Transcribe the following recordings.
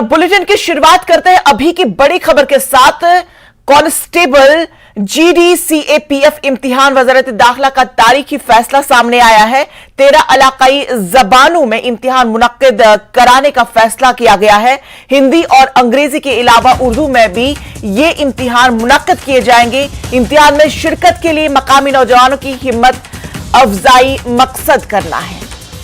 Bulletin की शुरुआत करते हैं अभी की बड़ी खबर के साथ। कांस्टेबल जीडी सीएपीएफ इम्तिहान वजारत दाखिला का तारीखी फैसला सामने आया है। 13 इलाकाई जबानों में इम्तिहान मुनक्किद कराने का फैसला किया गया है। हिंदी और अंग्रेजी के अलावा उर्दू में भी ये इम्तिहान मुनक्किद किए जाएंगे। इम्तिहान में शिरकत के लिए मकामी नौजवानों की हिम्मत अफजाई मकसद करना है।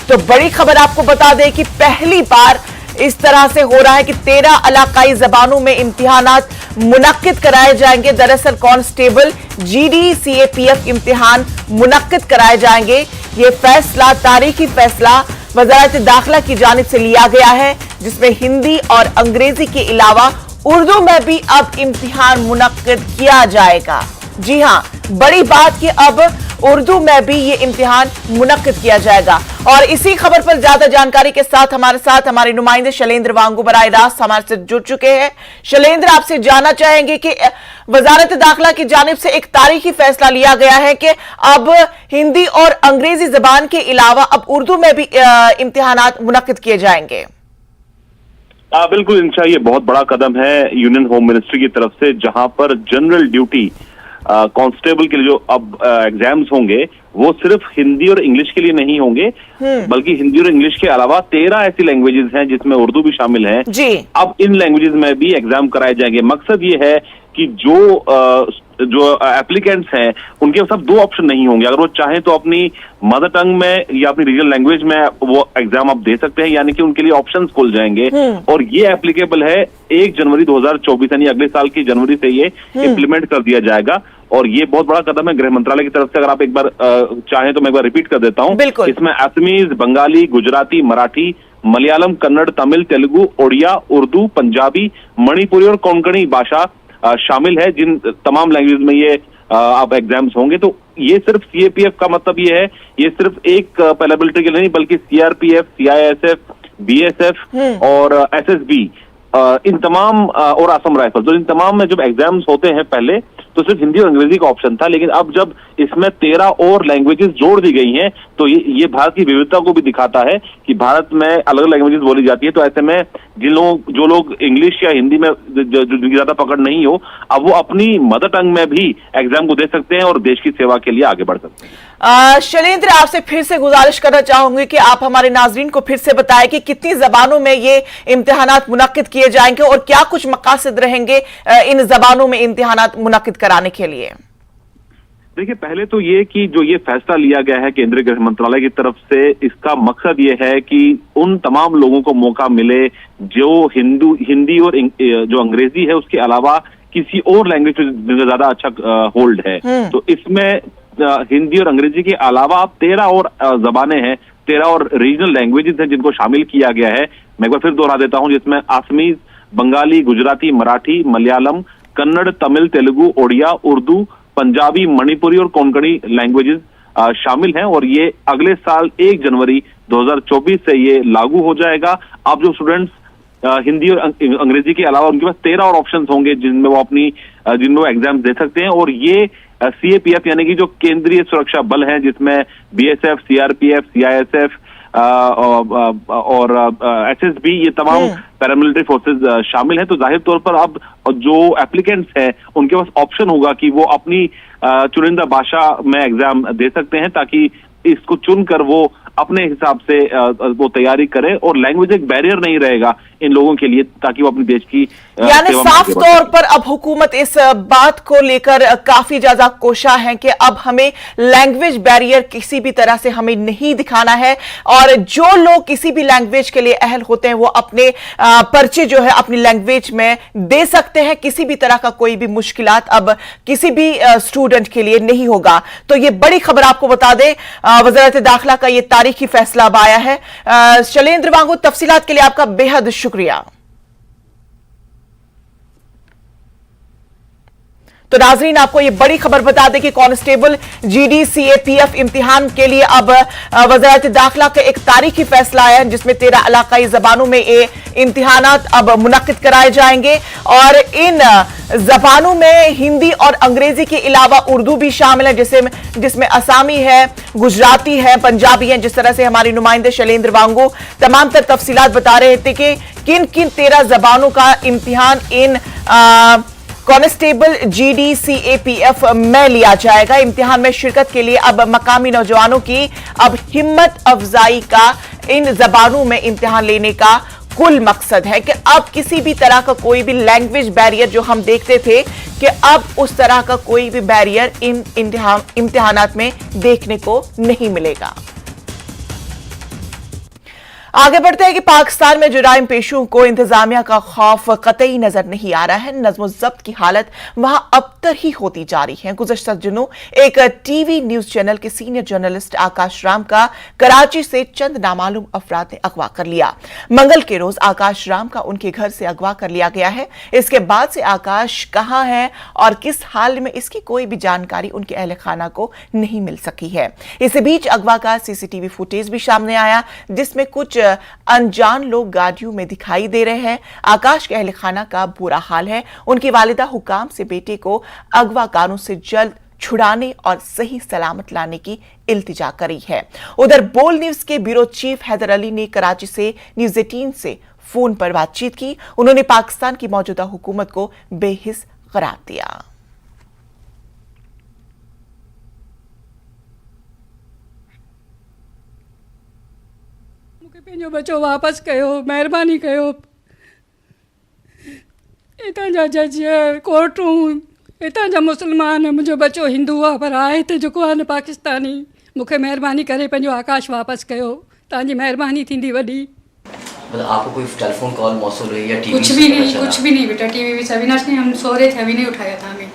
तो बड़ी खबर आपको बता दें कि पहली बार इस तरह से हो रहा है कि 13 इलाकाई जबानों में इम्तिहानात मुनक्किद कराए जाएंगे। दरअसल कांस्टेबल जीडी सीएपीएफ इम्तिहान मुनक्किद कराए जाएंगे। यह फैसला, तारीखी फैसला वजारत दाखिला की जानिब से लिया गया है, जिसमें हिंदी और अंग्रेजी के अलावा उर्दू में भी अब इम्तिहान मुनक्किद किया जाएगा। जी हां, बड़ी बात कि अब उर्दू में भी ये इम्तिहान मुनक्किद किया जाएगा। और इसी खबर पर ज्यादा जानकारी के साथ हमारे नुमाइंदे शैलेंद्र वांगू बराह रास्त हमारे से जुड़ चुके हैं। शैलेंद्र, आपसे जानना चाहेंगे कि वजारत दाखिला की जानिब से एक तारीखी फैसला लिया गया है कि अब हिंदी और अंग्रेजी जबान के अलावा अब उर्दू में भी इम्तिहानात मुनक्किद किए जाएंगे। बिल्कुल इंशा, ये बहुत बड़ा कदम है यूनियन होम मिनिस्ट्री की तरफ से, जहां पर जनरल ड्यूटी कांस्टेबल के लिए जो अब एग्जाम्स होंगे वो सिर्फ हिंदी और इंग्लिश के लिए नहीं होंगे, बल्कि हिंदी और इंग्लिश के अलावा 13 ऐसी लैंग्वेजेस हैं जिसमें उर्दू भी शामिल है जी। अब इन लैंग्वेजेस में भी एग्जाम कराए जाएंगे। मकसद ये है कि जो एप्लीकेंट्स हैं उनके सब 2 ऑप्शन नहीं होंगे। अगर वो चाहें तो अपनी मदर टंग में या अपनी रीजनल लैंग्वेज में वो एग्जाम आप दे सकते हैं, यानी कि उनके लिए ऑप्शंस खुल जाएंगे। और ये एप्लीकेबल है 1 जनवरी 2024, यानी अगले साल की जनवरी से ये इम्प्लीमेंट कर दिया जाएगा। और ये बहुत बड़ा कदम है गृह मंत्रालय की तरफ से। अगर आप एक बार चाहें तो मैं एक बार रिपीट कर देता हूं। इसमें असमीज, बंगाली, गुजराती, मराठी, मलयालम, कन्नड़, तमिल, तेलुगु, ओडिया, उर्दू, पंजाबी, मणिपुरी और कोंकणी भाषा शामिल है। जिन तमाम लैंग्वेज में ये अब एग्जाम्स होंगे। तो ये सिर्फ सीएपीएफ का मतलब ये है, ये सिर्फ एक पैरामिलिट्री के लिए नहीं, बल्कि सीआरपीएफ, सीआईएसएफ, बीएसएफ और एसएसबी, इन तमाम और असम राइफल, तो इन तमाम में जब एग्जाम्स होते हैं पहले तो सिर्फ हिंदी और अंग्रेजी का ऑप्शन था, लेकिन अब जब इसमें 13 और लैंग्वेजेस जोड़ दी गई हैं तो ये भारत की विविधता को भी दिखाता है कि भारत में अलग अलग लैंग्वेजेस बोली जाती है। तो ऐसे में जो लोग इंग्लिश या हिंदी में जिनकी ज्यादा पकड़ नहीं हो, अब वो अपनी मदर टंग में भी एग्जाम को दे सकते हैं और देश की सेवा के लिए आगे बढ़ सकते हैं। शैलेंद्र, आपसे फिर से गुजारिश करना चाहूंगी कि आप हमारे नाजरीन को फिर से बताएं कि कितनी जबानों में ये इम्तिहानात मुनक्किद किए जाएंगे और क्या कुछ मकासद रहेंगे इन जबानों में इम्तिहानात मुनक्किद कराने के लिए। देखिए, पहले तो ये कि जो ये फैसला लिया गया है केंद्रीय गृह मंत्रालय की तरफ से, इसका मकसद ये है कि उन तमाम लोगों को मौका मिले जो हिंदी और जो अंग्रेजी है उसके अलावा किसी और लैंग्वेज में ज्यादा अच्छा होल्ड है। तो इसमें हिंदी और अंग्रेजी के अलावा अब 13 और जबानें हैं, 13 और रीजनल लैंग्वेजेस हैं जिनको शामिल किया गया है। मैं एक बार फिर दोहरा देता हूं, जिसमें असमीज, बंगाली, गुजराती, मराठी, मलयालम, कन्नड़, तमिल, तेलुगु, ओडिया, उर्दू, पंजाबी, मणिपुरी और कोंकणी लैंग्वेजेस शामिल हैं। और ये अगले साल 1 जनवरी 2024 से ये लागू हो जाएगा। अब जो स्टूडेंट्स हिंदी और अंग्रेजी के अलावा उनके पास 13 और ऑप्शंस होंगे जिनमें वो एग्जाम दे सकते हैं। और ये सीएपीएफ यानी कि जो केंद्रीय सुरक्षा बल हैं, जिसमें बीएसएफ, सीआरपीएफ, सीआईएसएफ और एसएसबी, ये तमाम पैरामिलिट्री फोर्सेस शामिल हैं। तो जाहिर तौर पर अब जो एप्लीकेंट्स हैं उनके पास ऑप्शन होगा कि वो अपनी चुनिंदा भाषा में एग्जाम दे सकते हैं, ताकि इसको चुनकर वो अपने हिसाब से वो तैयारी करें। और लैंग्वेज एक बैरियर नहीं रहेगा इन लोगों के लिए, ताकि वो अपने देश की यानी साफ तौर पर अब हुकूमत इस बात को लेकर काफी ज्यादा कोशा है कि अब हमें लैंग्वेज बैरियर किसी भी तरह से हमें नहीं दिखाना है। और जो लोग किसी भी लैंग्वेज के लिए अहल होते हैं वो अपने पर्चे जो है अपनी लैंग्वेज में दे सकते हैं। किसी भी तरह का कोई भी मुश्किलात अब किसी भी स्टूडेंट के लिए नहीं होगा। तो ये बड़ी खबर आपको बता दें, वजारत दाखिला का ये तारीखी फैसला अब आया है। शैलेंद्र वांगू, तफसीलात के लिए आपका बेहद शुक्रिया। तो नाजरीन, आपको ये बड़ी खबर बता दें कि कांस्टेबल जीडी सीएपीएफ इम्तिहान के लिए अब वज़ारत दाखिला का एक तारीखी फैसला आया है, जिसमें 13 इलाकाई जबानों में ये इम्तिहानात अब मुनक्किद कराए जाएंगे और इन जबानों में हिंदी और अंग्रेजी के अलावा उर्दू भी शामिल है, जिसमें असामी है, गुजराती है, पंजाबी है। जिस तरह से हमारे नुमाइंदे शैलेंद्र वांगो तमाम तर तफसीलात बता रहे थे कि किन किन 13 जबानों का इम्तिहान इन कांस्टेबल जीडी सीएपीएफ में लिया जाएगा। इम्तिहान में शिरकत के लिए अब मकामी नौजवानों की अब हिम्मत अफजाई का इन जबानों में इम्तिहान लेने का कुल मकसद है कि अब किसी भी तरह का कोई भी लैंग्वेज बैरियर जो हम देखते थे कि अब उस तरह का कोई भी बैरियर इन इम्तिहानात में देखने को नहीं मिलेगा। आगे बढ़ते हैं कि पाकिस्तान में जुराइम पेशों को इंतजामिया का खौफ कतई नजर नहीं आ रहा है। नज्म ज़ब्त की हालत वहां अबतर ही होती जा रही है। गुज़श्ता दिनों एक टीवी न्यूज चैनल के सीनियर जर्नलिस्ट आकाश राम का कराची से चंद नामालूम अफराद ने अगवा कर लिया। मंगल के रोज आकाश राम का उनके घर से अगवा कर लिया गया है। इसके बाद से आकाश कहां है और किस हाल में, इसकी कोई भी जानकारी उनके अहल खाना को नहीं मिल सकी है। इसी बीच अगवा का सीसीटीवी फुटेज भी सामने आया, जिसमें कुछ अनजान लोग गाड़ियों में दिखाई दे रहे हैं। आकाश के अहल खाना का बुरा हाल है। उनकी वालिदा हुकाम से बेटे को अगवाकारों से जल्द छुड़ाने और सही सलामत लाने की इल्तिजा करी है। उधर बोल न्यूज के ब्यूरो चीफ हैदर अली ने कराची से न्यूज़ 18 से फोन पर बातचीत की। उन्होंने पाकिस्तान की मौजूदा हुकूमत को बेहिस करार दिया। पंहिंजो बच्चो वापसि कयो, महिरबानी कयो। हितां जा जज, कोर्टूं, हितां जा मुस्लमान, मुंहिंजो बच्चो हिंदू आहे पर आहे हिते जेको आहे न पाकिस्तानी। मूंखे महिरबानी करे पंहिंजो आकाश वापसि कयो, तव्हांजी महिरबानी थींदी वॾी। मतलब आपको कोई टेलीफोन कॉल मौसूल हुई या टीवी? कुछ भी नहीं बेटा, टीवी भी अविनाश ने, हम सो रहे थे, अभी नहीं उठाया था हमें।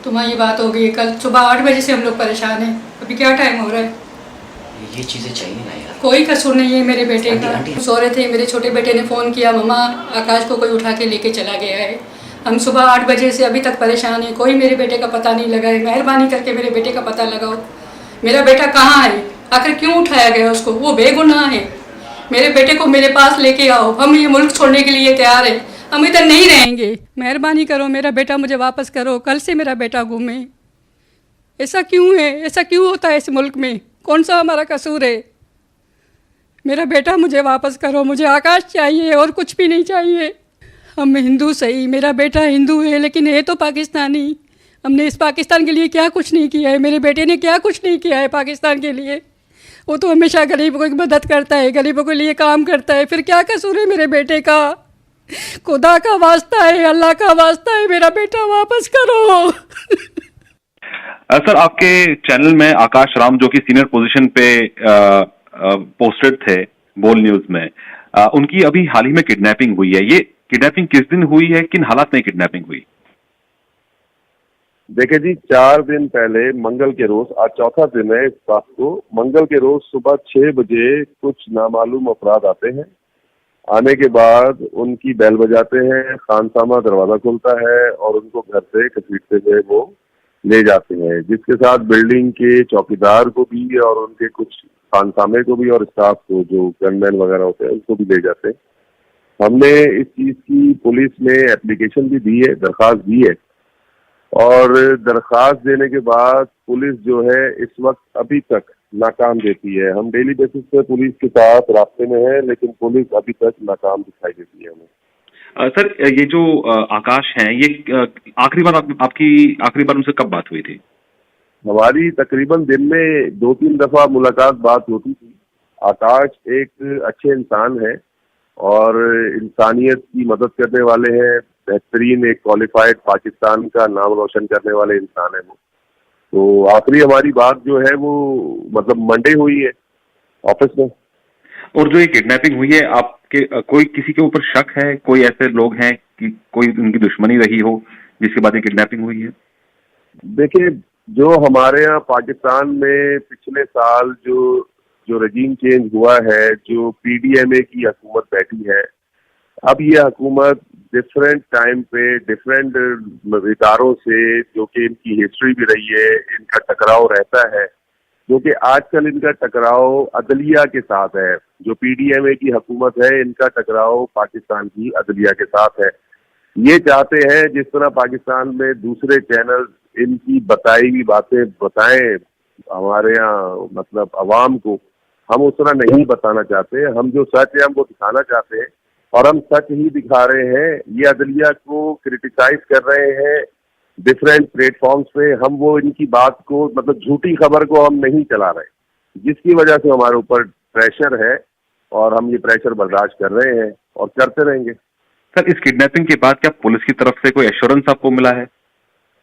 तुम्हारी ये बात हो गई, कल सुबह 8 बजे से हम लोग परेशान हैं। अभी क्या टाइम हो रहा है? ये चीज़ें चाहिए ना यार। कोई कसूर नहीं है मेरे बेटे का। सो रहे थे, मेरे छोटे बेटे ने फ़ोन किया, मम्मा आकाश को कोई उठा के लेके चला गया है। हम सुबह 8 बजे से अभी तक परेशान हैं, कोई मेरे बेटे का पता नहीं लगा है। मेहरबानी करके मेरे बेटे का पता लगाओ। मेरा बेटा कहाँ है, आखिर क्यों उठाया गया उसको? वो बेगुनाह है। मेरे बेटे को मेरे पास लेके आओ, हम ये मुल्क छोड़ने के लिए तैयार हैं, हम इधर नहीं रहेंगे। मेहरबानी करो, मेरा बेटा मुझे वापस करो। कल से मेरा बेटा गुम है। ऐसा क्यों है? ऐसा क्यों होता है इस मुल्क में? कौन सा हमारा कसूर है? मेरा बेटा मुझे वापस करो, मुझे आकाश चाहिए और कुछ भी नहीं चाहिए। हम हिंदू सही, मेरा बेटा हिंदू है लेकिन है तो पाकिस्तानी। हमने इस पाकिस्तान के लिए क्या कुछ नहीं किया है, मेरे बेटे ने क्या कुछ नहीं किया है पाकिस्तान के लिए। वो तो हमेशा गरीबों की मदद करता है, गरीबों के लिए काम करता है। फिर क्या कसूर है मेरे बेटे का? खुदा का वास्ता है, अल्लाह का वास्ता है, मेरा बेटा वापस करो। सर, आपके चैनल में आकाश राम जो कि सीनियर पोजीशन पे पोस्टेड थे बोल न्यूज में, उनकी अभी हाल ही में किडनैपिंग हुई है। ये किडनैपिंग किस दिन हुई है, किन हालात में किडनैपिंग हुई? देखिए जी, 4 दिन पहले मंगल के रोज, आज चौथा दिन है इस बात को, मंगल के रोज सुबह 6 बजे कुछ नामालूम अफराद आते हैं। आने के बाद उनकी बैल बजाते हैं, खानसामा दरवाजा खुलता है और उनको घर से घसीटते हुए वो ले जाते हैं, जिसके साथ बिल्डिंग के चौकीदार को भी और उनके कुछ खानसामे को भी और स्टाफ को, जो गनमैन वगैरह होते हैं, उनको भी ले जाते हैं। हमने इस चीज की पुलिस में एप्लीकेशन भी दी है, दरख्वास्त दी है, और दरख्वास्त देने के बाद पुलिस जो है इस वक्त अभी तक नाकाम देती है। हम डेली बेसिस पे पुलिस के साथ रास्ते में हैं, लेकिन पुलिस अभी तक नाकाम दिखाई देती है हमें। सर, ये जो आकाश हैं, ये आखिरी बार उनसे कब बात हुई थी? हमारी तकरीबन दिन में 2-3 दफा मुलाकात बात होती थी। आकाश एक अच्छे इंसान है और इंसानियत की मदद करने वाले हैं, बेहतरीन एक क्वालिफाइड पाकिस्तान का नाम रोशन करने वाले इंसान है वो। तो आखिरी हमारी बात जो है वो मतलब मंडे हुई है ऑफिस में। और जो ये किडनैपिंग हुई है, आपके कोई किसी के ऊपर शक है? कोई ऐसे लोग हैं कि कोई उनकी दुश्मनी रही हो जिसके बाद ये किडनैपिंग हुई है? देखिए, जो हमारे यहाँ पाकिस्तान में पिछले साल जो रजीम चेंज हुआ है, जो पीडीएमए की हुकूमत बैठी है, अब ये हुकूमत डिफरेंट टाइम पे डिफरेंट इदारों से, जो कि इनकी हिस्ट्री भी रही है, इनका टकराव रहता है, जो कि आजकल इनका टकराव अदलिया के साथ है। जो पीडीएमए की हुकूमत है, इनका टकराव पाकिस्तान की अदलिया के साथ है। ये चाहते हैं जिस तरह पाकिस्तान में दूसरे चैनल इनकी बताई हुई बातें बताएं हमारे यहाँ, मतलब अवाम को, हम उस तरह नहीं बताना चाहते। हम जो सच है हम वो दिखाना चाहते हैं और हम सच ही दिखा रहे हैं। ये अदलिया को क्रिटिसाइज कर रहे हैं डिफरेंट प्लेटफॉर्म्स पे, हम वो इनकी बात को, मतलब झूठी खबर को हम नहीं चला रहे, जिसकी वजह से हमारे ऊपर प्रेशर है और हम ये प्रेशर बर्दाश्त कर रहे हैं और करते रहेंगे। सर, इस किडनैपिंग के बाद क्या पुलिस की तरफ से कोई एश्योरेंस आपको मिला है?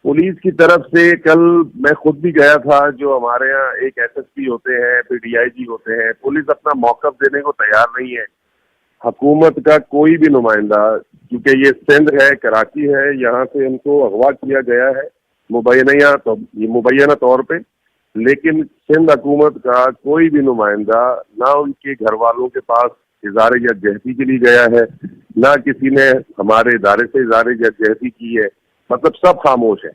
पुलिस की तरफ से कल मैं खुद भी गया था। जो हमारे यहाँ एक एसएसपी होते हैं, फिर डीआईजी होते हैं, पुलिस अपना मौकफ देने को तैयार नहीं है। हुकूमत का कोई भी नुमाइंदा, क्योंकि ये सिंध है, कराची है, यहाँ से इनको अगवा किया गया है मुबैना तौर पे, लेकिन सिंध हुकूमत का कोई भी नुमाइंदा ना उनके घर वालों के पास इज़हार यकजहती के लिए गया है, ना किसी ने हमारे इदारे से इज़हार यकजहती की है। मतलब सब खामोश है,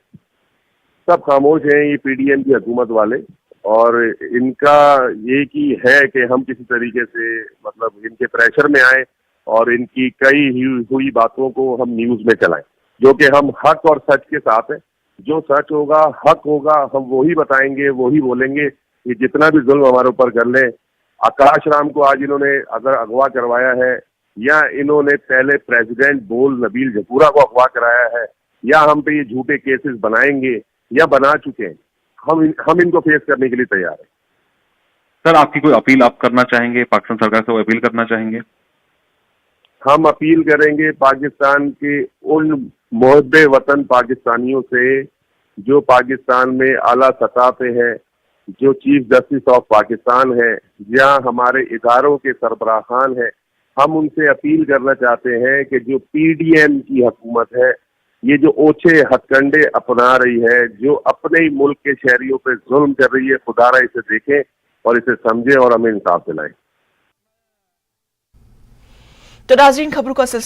सब खामोश हैं ये पीडीएम की हुकूमत वाले। और इनका ये कि है कि हम किसी तरीके से, मतलब इनके प्रेशर में आए और इनकी कई हुई बातों को हम न्यूज में चलाएं, जो कि हम हक और सच के साथ हैं। जो सच होगा, हक होगा, हम वही बताएंगे, वही बोलेंगे। कि जितना भी जुल्म हमारे ऊपर कर ले, आकाश राम को आज इन्होंने अगर अगवा करवाया है, या इन्होंने पहले प्रेसिडेंट बोल नबील जपूरा को अगवा कराया है, या हम पे ये झूठे केसेस बनाएंगे या बना चुके हैं, हम इनको फेस करने के लिए तैयार हैं। सर, आपकी कोई अपील आप करना चाहेंगे, पाकिस्तान सरकार से कोई अपील करना चाहेंगे? हम अपील करेंगे पाकिस्तान के उन मुहब्बे वतन पाकिस्तानियों से जो पाकिस्तान में आला सतह पे है, जो चीफ जस्टिस ऑफ पाकिस्तान है, या हमारे इदारों के सरबराहान हैं। हम उनसे अपील करना चाहते हैं कि जो पीडीएम की हुकूमत है, ये जो ओछे हथकंडे अपना रही है, जो अपने ही मुल्क के शहरियों पे जुल्म कर रही है, खुदारा इसे देखें और इसे समझें और हमें इंसाफ दिलाएं। तो नाज़रीन, खबरों का सिलसिला